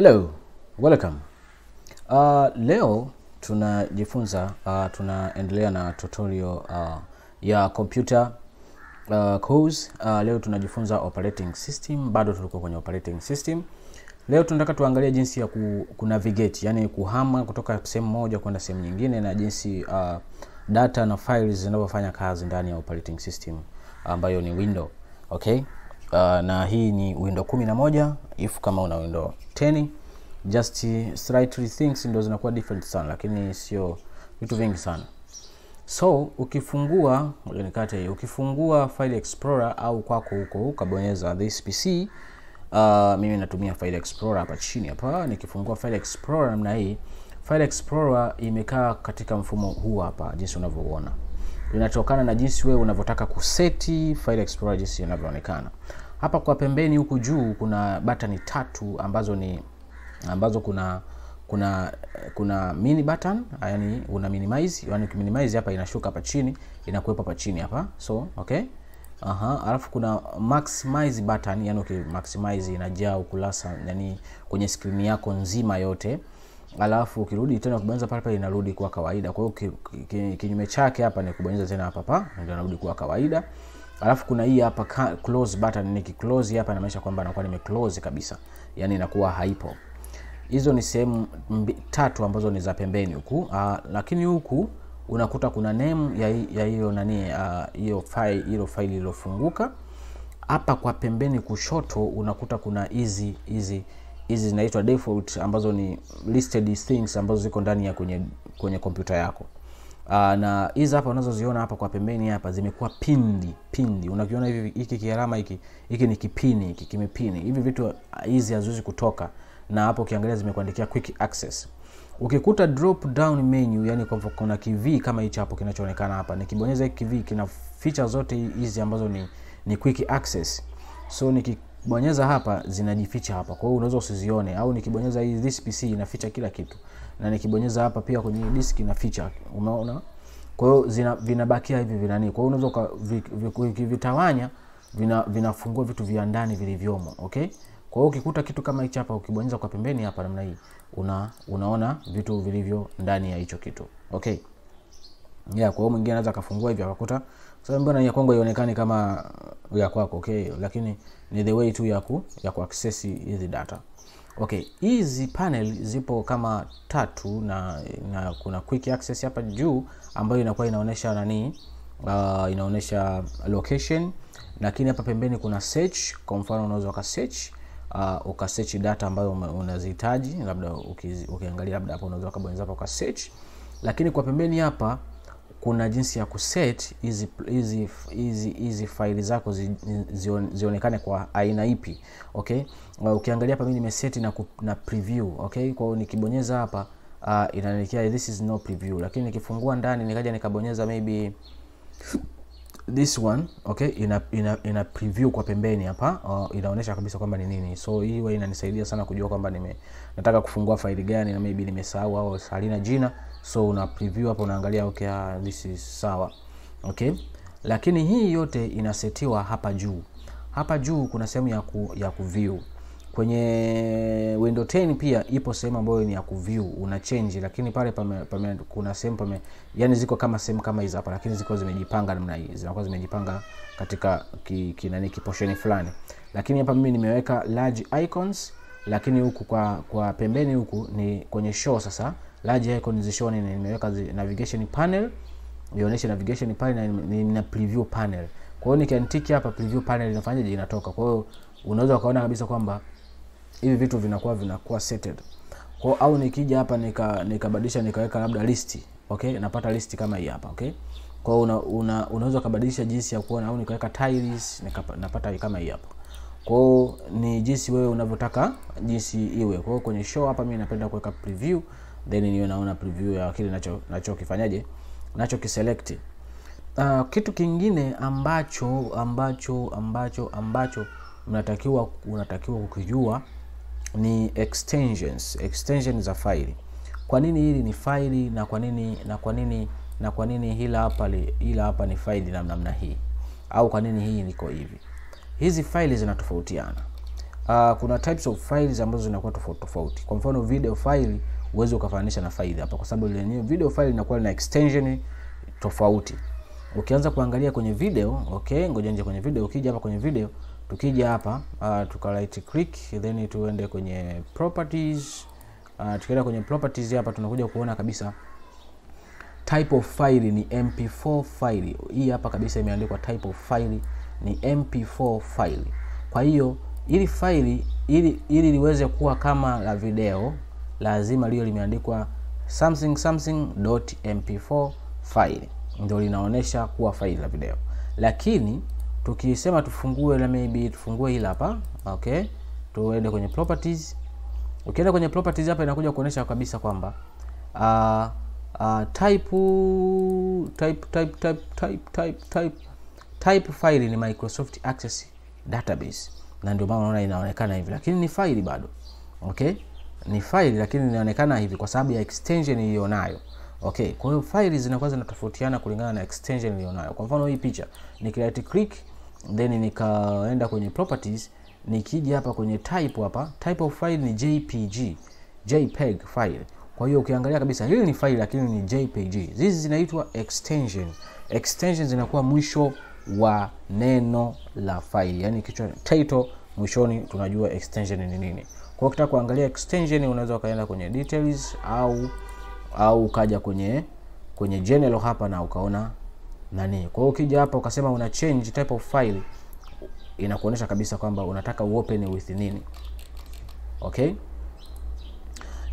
Hello, welcome. Leo tunajifunza tunaendelea na tutorial ya computer course. Leo tunajifunza operating system, bado tulikuwa kwenye operating system. Leo tunataka tuangalie jinsi ya kunavigate, yani kuhama kutoka sehemu moja kwenda sehemu nyingine, na jinsi data na files zinavyofanya kazi ndani ya operating system ambayo ni window. Okay? Na hii ni window 11. If kama una window 10, just slightly things ndo zinakuwa different sana, lakini sio vitu vingi sana. So ukifungua file explorer au kwako huko ukabonyeza this PC, mimi natumia file explorer hapa chini hapa. Nikifungua file explorer namna hii, file explorer imekaa katika mfumo huu hapa jinsi unavyoona. Inatokana na jinsi wewe unavyotaka kuseti file explorer jinsi inavyoonekana. Hapa kwa pembeni huku juu kuna button tatu ambazo kuna mini button, yani una minimize, yani ukiminimize hapa inashuka hapa chini, inakuwepo hapa chini hapa. So okay, alafu kuna maximize button, yani ukimaximize inajaa ukurasa, yani kwenye screen yako nzima yote. Alafu ukirudi tena kubonyeza pale inarudi kwa kawaida. Kwa hiyo kinyume chake hapa ni kubonyeza tena hapa ndio inarudi kwa kawaida. Alafu kuna hii hapa close button, nikiclose hapa inamaanisha kwamba nakuwa nimeclose kabisa, yani inakuwa haipo. Hizo ni sehemu tatu ambazo ni za pembeni huku. Lakini huku unakuta kuna name ya hiyo hiyo file iliyofunguka. Hapa kwa pembeni kushoto unakuta kuna hizi zinaitwa default, ambazo ni listed things ambazo ziko ndani ya kwenye kompyuta yako. Na hizi hapa unazoziona hapa kwa pembeni hapa zimekuwa pindi. Unakiona hivi, hiki kialama hiki ni kipini, hiki kimepini. Hivi vitu hizi haziwezi kutoka, na hapo ukiangalia zimekuandikia quick access. Ukikuta drop down menu, yani kwa kuna kiv kama hicho hapo kinachoonekana hapa, nikibonyeza hiki kiv kina feature zote hizi ambazo ni quick access. So nikibonyeza hapa zinajificha hapa, kwa hiyo unaweza usizione. Au nikibonyeza hii this PC ina feature kila kitu, na nikibonyeza hapa pia kwenye disk ina feature, umeona? Kwa hiyo vinabakia hivi vinani. Kwa hiyo unaweza ukivitawanya vinafungua vitu vya ndani vilivyomo. Okay? Kwa hiyo ukikuta kitu kama hicho hapa, ukibonyeza kwa pembeni hapa namna hii, unaona vitu vilivyo ndani ya hicho kitu. Okay? Yeah, kwa hiyo mwingine anaweza kafungua hivi akakuta sasa mbona ya kwangu haionekani kama ya kwako. Okay? Lakini ni the way tu ya kuaccess hizi data. Okay, hizi panel zipo kama tatu, na kuna quick access hapa juu ambayo inakuwa inaonesha inaonesha location. Lakini hapa pembeni kuna search. Kwa mfano unaweza ukasearch data ambayo unazihitaji, labda ukiangalia labda hapo unaweza kubonyeza hapa ukasearch. Lakini kwa pembeni hapa kuna jinsi ya kuset hizi file zako zionekane kwa aina ipi. Okay? Ukiangalia hapa mimi nimeset na preview. Okay? Kwa hiyo nikibonyeza hapa inaelekea this is no preview. Lakini nikifungua ndani nikaja nikabonyeza maybe this one, okay, ina preview kwa pembeni hapa, inaonyesha kabisa kwamba ni nini. So hii huwa inanisaidia sana kujua kwamba nataka kufungua faili gani, na maybe nimesahau au halina jina. So una preview hapo, unaangalia okay, this is sawa. Okay? Lakini hii yote inasetiwa hapa juu. Hapa juu kuna sehemu ya kuview. Kwenye window 10 pia ipo sehemu ambayo ni ya kuview, una change. Lakini pale kuna sehemu yani ziko kama sehemu kama hizo hapa, lakini ziko zimejipanga namna hii, zinakuwa zimejipanga katika kiportion fulani. Lakini hapa mimi nimeweka large icons. Lakini huku kwa pembeni huku ni kwenye show. Sasa large icons zishow ni nimeweka navigation panel, ionyeshe navigation panel, na preview panel. Kwa hiyo nikiantiki hapa preview panel inafanyaje, inatoka. Kwa hiyo unaweza ukaona kabisa kwamba hivi vitu vinakuwa setted. Kwa au nikija hapa nikabadilisha nikaweka labda list. Okay? Napata list kama hii hapa. Okay? Kwa hiyo unaweza kubadilisha jinsi ya kuona, au nikaweka tiles napata kama hii hapa. Kwa hiyo ni jinsi wewe unavyotaka jinsi iwe. Kwa hiyo kwenye show hapa mimi napenda kuweka preview, then niwe naona preview ya kile nachokifanyaje, nachokiselect. Kitu kingine ambacho unatakiwa kukijua ni extensions za file. Kwa nini hili ni file, na kwa nini hila hapa ni file namna hii, au kwa nini hii niko hivi? Hizi file zinatofautiana. kuna types of files ambazo zinakuwa tofauti tofauti. Kwa mfano video file uweze ukafananisha na file hapa, kwa sababu ile video file inakuwa na extension tofauti. Ukianza kuangalia kwenye video, okay, ngoja nje kwenye video. Ukija hapa kwenye video, tukija hapa tuka right click, then tuende kwenye properties. Tukienda kwenye properties hapa tunakuja kuona kabisa type of file ni mp4 file. Hii hapa kabisa imeandikwa type of file ni mp4 file. Kwa hiyo ili file ili liweze kuwa kama la video, lazima liwe limeandikwa something.mp4 file, ndio linaonesha kuwa file la video. Lakini tukisema tufungue, na maybe tufungue hili hapa, okay, tuende kwenye properties. Ukienda kwenye properties hapa inakuja kuonesha kabisa kwamba type file ni Microsoft Access Database, na ndio maana unaona inaonekana hivi, lakini ni file bado. Okay, ni file lakini inaonekana hivi kwa sababu ya extension iliyonayo. Okay, kwa hiyo files zinakuwa zinatofautiana kulingana na extension iliyonayo. Kwa mfano hii picha, niki right click then nikaenda kwenye properties, nikija hapa kwenye type hapa, type of file ni JPEG file. Kwa hiyo ukiangalia kabisa hili ni file lakini ni JPEG. Hizi zinaitwa extension. Extension zinakuwa mwisho wa neno la file, yani kichwa title mwishoni tunajua extension ni nini. Kwa hiyo ukitaka kuangalia extension unaweza ukaenda kwenye details au ukaja kwenye general hapa na ukaona nani. Kwa hiyo ukija hapa ukasema una change type of file, inakuonesha kabisa kwamba unataka uopen with nini. Okay?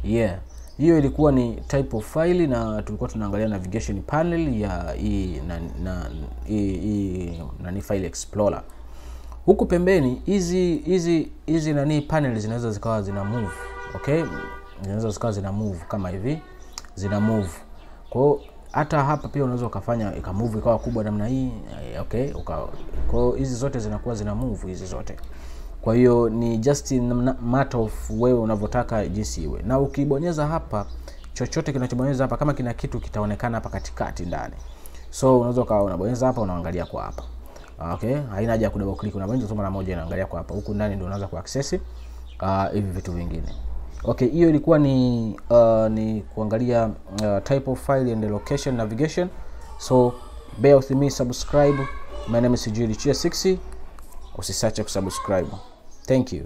Yeah. Hiyo ilikuwa ni type of file, na tulikuwa tunaangalia navigation panel ya nani file explorer. Huku pembeni hizi nani panel zinaweza zikawa zina move. Okay? Zinaweza zikawa zina move kama hivi, zina move. Kwa hiyo hata hapa pia unaweza ukafanya ikamove ikawa kubwa namna hii. Okay? Kwa hiyo hizi zote zinakuwa zina move hizi zote. Kwa hiyo ni just matter of wewe unavyotaka jinsi iwe. Na ukibonyeza hapa, chochote kinachobonyeza hapa kama kina kitu kitaonekana hapa katikati ndani. So unaweza ukawa unabonyeza hapa unaangalia kwa hapa. Okay? Haina haja ya double click, unabonyeza tu mara moja inaangalia kwa hapa. Huku ndani ndio unaanza kuaccess hivi vitu vingine. Okay, hiyo ilikuwa ni kuangalia type of file and the location navigation. So bear with me, subscribe. My name is Swahili 6. Usisache kusubscribe. Thank you.